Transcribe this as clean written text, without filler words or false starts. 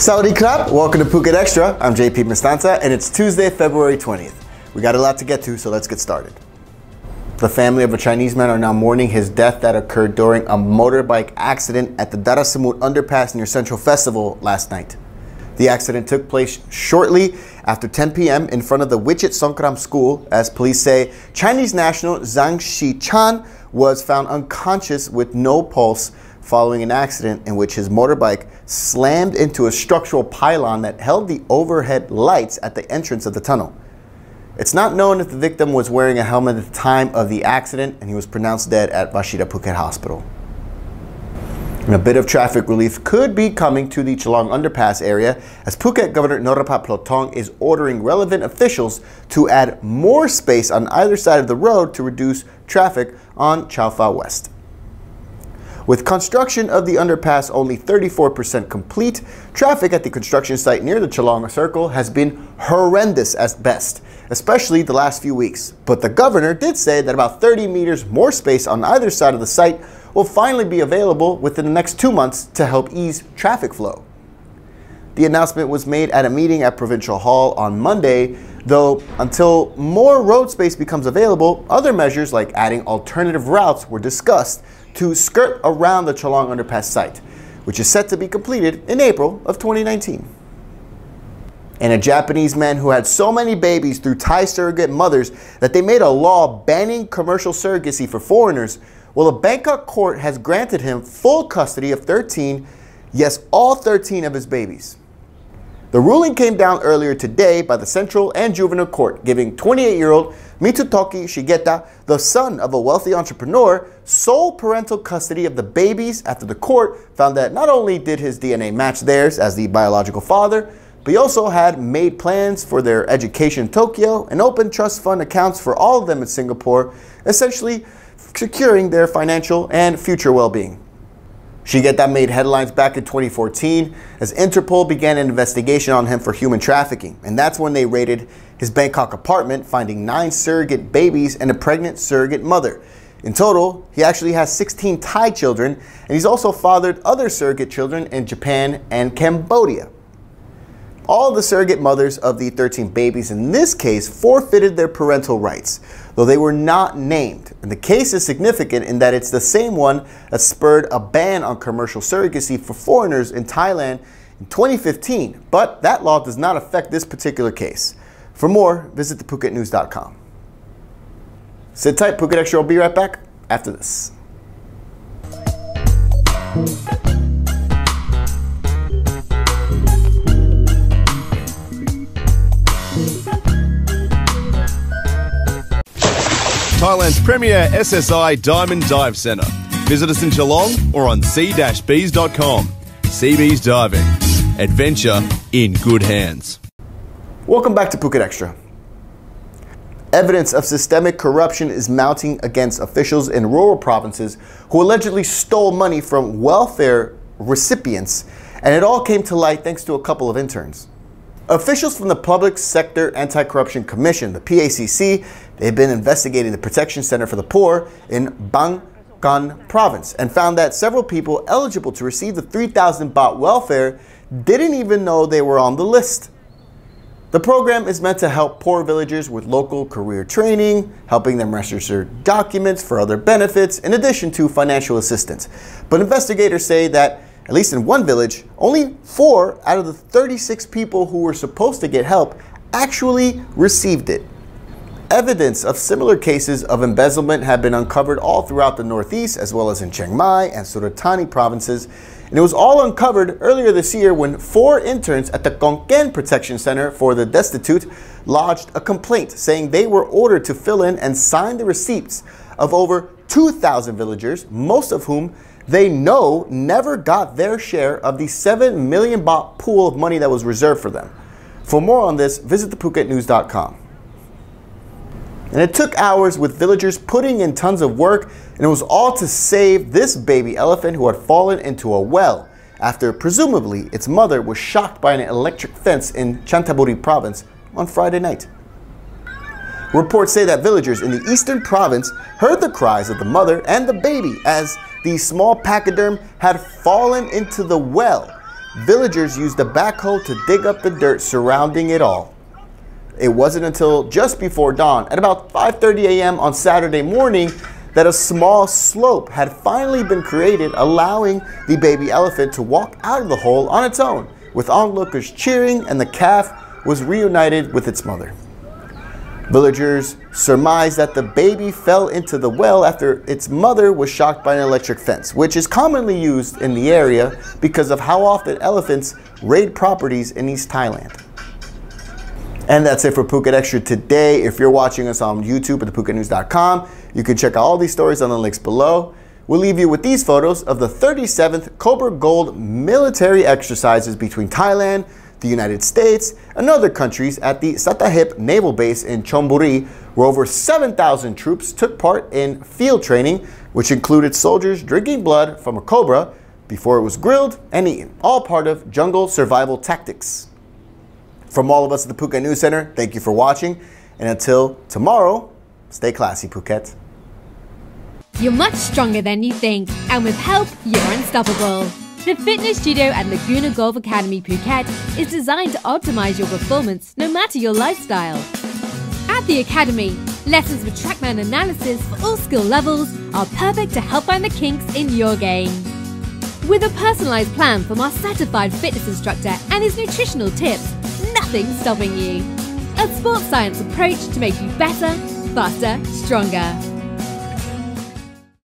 Saudi Club, welcome to Phuket Extra. I'm JP Mestanza and it's Tuesday, February 20th. We got a lot to get to, so let's get started. The family of a Chinese man are now mourning his death that occurred during a motorbike accident at the Chalong Underpass near Central Festival last night. The accident took place shortly after 10 p.m. in front of the Wichit Songkram school. As police say, Chinese national Zhang Xichan was found unconscious with no pulse following an accident in which his motorbike slammed into a structural pylon that held the overhead lights at the entrance of the tunnel. It's not known if the victim was wearing a helmet at the time of the accident, and he was pronounced dead at Vashida Phuket Hospital. And a bit of traffic relief could be coming to the Chalong Underpass area, as Phuket Governor Noraphat Plotong is ordering relevant officials to add more space on either side of the road to reduce traffic on Chao Phraya West. With construction of the underpass only 34% complete, traffic at the construction site near the Chalong Circle has been horrendous at best, especially the last few weeks. But the governor did say that about 30 meters more space on either side of the site will finally be available within the next 2 months to help ease traffic flow. The announcement was made at a meeting at Provincial Hall on Monday, though until more road space becomes available, other measures like adding alternative routes were discussed to skirt around the Chalong Underpass site, which is set to be completed in April of 2019. And a Japanese man who had so many babies through Thai surrogate mothers that they made a law banning commercial surrogacy for foreigners. Well, a Bangkok court has granted him full custody of 13, yes, all 13 of his babies. The ruling came down earlier today by the Central and Juvenile Court, giving 28-year-old Mitsutoki Shigeta, the son of a wealthy entrepreneur, sole parental custody of the babies after the court found that not only did his DNA match theirs as the biological father, but he also had made plans for their education in Tokyo and opened trust fund accounts for all of them in Singapore, essentially securing their financial and future well-being. Shigeta made headlines back in 2014 as Interpol began an investigation on him for human trafficking, and that's when they raided his Bangkok apartment, finding 9 surrogate babies and a pregnant surrogate mother. In total, he actually has 16 Thai children, and he's also fathered other surrogate children in Japan and Cambodia. All the surrogate mothers of the 13 babies in this case forfeited their parental rights, though they were not named. And the case is significant in that it's the same one that spurred a ban on commercial surrogacy for foreigners in Thailand in 2015. But that law does not affect this particular case. For more, visit thephuketnews.com. Sit tight, Phuket Extra will be right back after this. Thailand's premier SSI Diamond Dive Centre. Visit us in Chalong or on c-bees.com. Seabees Diving. Adventure in good hands. Welcome back to Phuket Extra. Evidence of systemic corruption is mounting against officials in rural provinces who allegedly stole money from welfare recipients, and it all came to light thanks to a couple of interns. Officials from the Public Sector Anti-Corruption Commission, the PACC, they've been investigating the Protection Center for the Poor in Bang Gan province and found that several people eligible to receive the 3,000 baht welfare didn't even know they were on the list. The program is meant to help poor villagers with local career training, helping them register documents for other benefits, in addition to financial assistance. But investigators say that at least in one village, only 4 out of the 36 people who were supposed to get help actually received it. Evidence of similar cases of embezzlement have been uncovered all throughout the Northeast, as well as in Chiang Mai and Surat Thani provinces. And it was all uncovered earlier this year when 4 interns at the Khon Kaen Protection Center for the Destitute lodged a complaint saying they were ordered to fill in and sign the receipts of over 2,000 villagers, most of whom they know never got their share of the 7 million baht pool of money that was reserved for them. For more on this, visit thephuketnews.com. And it took hours with villagers putting in tons of work, and it was all to save this baby elephant who had fallen into a well after presumably its mother was shocked by an electric fence in Chanthaburi province on Friday night. Reports say that villagers in the eastern province heard the cries of the mother and the baby as the small pachyderm had fallen into the well, villagers used a backhoe to dig up the dirt surrounding it all. It wasn't until just before dawn, at about 5:30 a.m. on Saturday morning, that a small slope had finally been created, allowing the baby elephant to walk out of the hole on its own, with onlookers cheering, and the calf was reunited with its mother. Villagers surmised that the baby fell into the well after its mother was shocked by an electric fence, which is commonly used in the area because of how often elephants raid properties in East Thailand. And that's it for Phuket Extra today. If you're watching us on YouTube at thephuket.news.com, you can check out all these stories on the links below. We'll leave you with these photos of the 37th Cobra Gold military exercises between Thailand, the United States, and other countries at the Sattahip Naval Base in Chonburi, where over 7,000 troops took part in field training, which included soldiers drinking blood from a cobra before it was grilled and eaten, all part of jungle survival tactics. From all of us at the Phuket News Center, thank you for watching, and until tomorrow, stay classy, Phuket. You're much stronger than you think, and with help, you're unstoppable. The fitness studio at Laguna Golf Academy Phuket is designed to optimize your performance no matter your lifestyle. At the Academy, lessons with TrackMan analysis for all skill levels are perfect to help find the kinks in your game. With a personalized plan from our certified fitness instructor and his nutritional tips, nothing's stopping you. A sports science approach to make you better, faster, stronger.